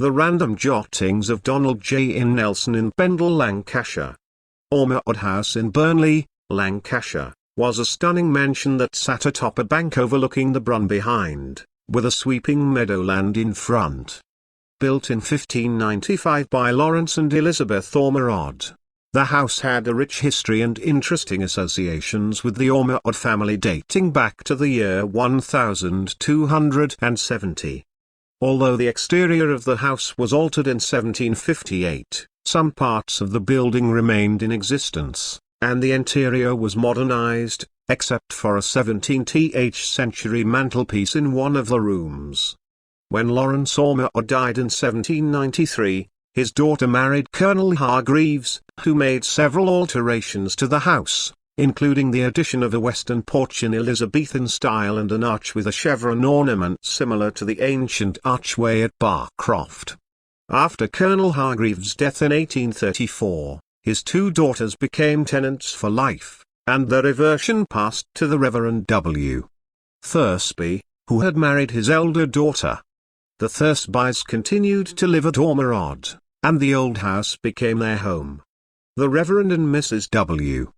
The Random Jottings of Donald J. in Nelson in Pendle, Lancashire. Ormerod House in Burnley, Lancashire, was a stunning mansion that sat atop a bank overlooking the Brun behind, with a sweeping meadowland in front. Built in 1595 by Lawrence and Elizabeth Ormerod, the house had a rich history and interesting associations with the Ormerod family dating back to the year 1270. Although the exterior of the house was altered in 1758, some parts of the building remained in existence, and the interior was modernized, except for a 17th century mantelpiece in one of the rooms. When Lawrence Ormerod died in 1793, his daughter married Colonel Hargreaves, who made several alterations to the house, including the addition of a western porch in Elizabethan style and an arch with a chevron ornament similar to the ancient archway at Barcroft. After Colonel Hargreaves' death in 1834, his two daughters became tenants for life, and the reversion passed to the Reverend W. Thursby, who had married his elder daughter. The Thursbys continued to live at Ormerod, and the old house became their home. The Reverend and Mrs. W.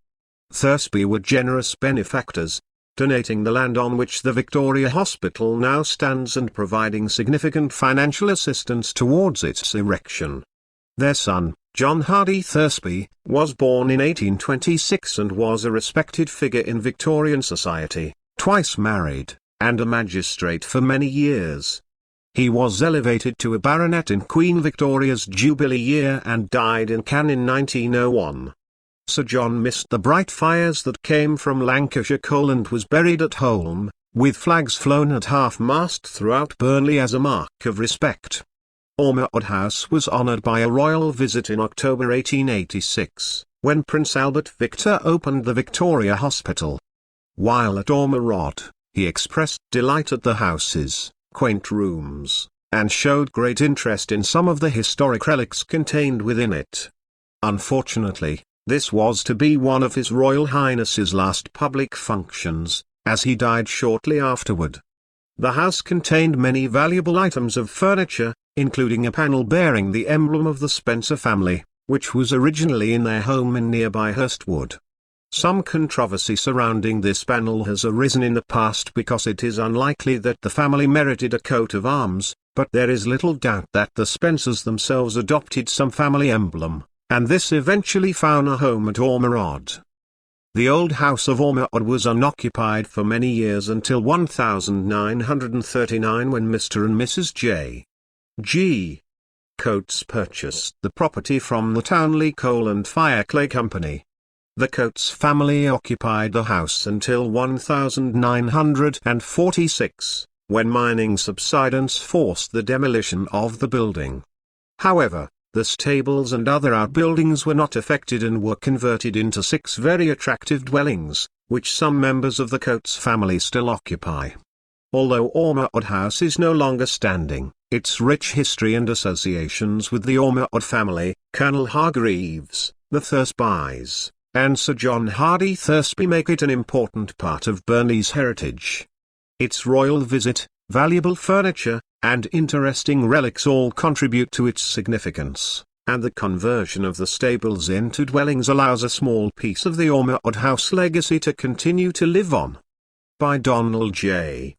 Thursby were generous benefactors, donating the land on which the Victoria Hospital now stands and providing significant financial assistance towards its erection. Their son, John Hardy Thursby, was born in 1826 and was a respected figure in Victorian society, twice married, and a magistrate for many years. He was elevated to a baronet in Queen Victoria's Jubilee year and died in Cannes in 1901. Sir John missed the bright fires that came from Lancashire coal and was buried at home, with flags flown at half-mast throughout Burnley as a mark of respect. Ormerod House was honoured by a royal visit in October 1886, when Prince Albert Victor opened the Victoria Hospital. While at Ormerod, he expressed delight at the house's quaint rooms, and showed great interest in some of the historic relics contained within it. Unfortunately, this was to be one of His Royal Highness's last public functions, as he died shortly afterward. The house contained many valuable items of furniture, including a panel bearing the emblem of the Spencer family, which was originally in their home in nearby Hurstwood. Some controversy surrounding this panel has arisen in the past because it is unlikely that the family merited a coat of arms, but there is little doubt that the Spencers themselves adopted some family emblem, and this eventually found a home at Ormerod. The old house of Ormerod was unoccupied for many years until 1939 when Mr. and Mrs. J. Coates purchased the property from the Townley Coal and Fire Clay Company. The Coates family occupied the house until 1946, when mining subsidence forced the demolition of the building. However, the stables and other outbuildings were not affected and were converted into 6 very attractive dwellings, which some members of the Coates family still occupy. Although Ormerod House is no longer standing, its rich history and associations with the Ormerod family, Colonel Hargreaves, the Thursbys, and Sir John Hardy Thursby make it an important part of Burnley's heritage. Its royal visit, valuable furniture, and interesting relics all contribute to its significance, and the conversion of the stables into dwellings allows a small piece of the Ormerod House legacy to continue to live on. By Donald J.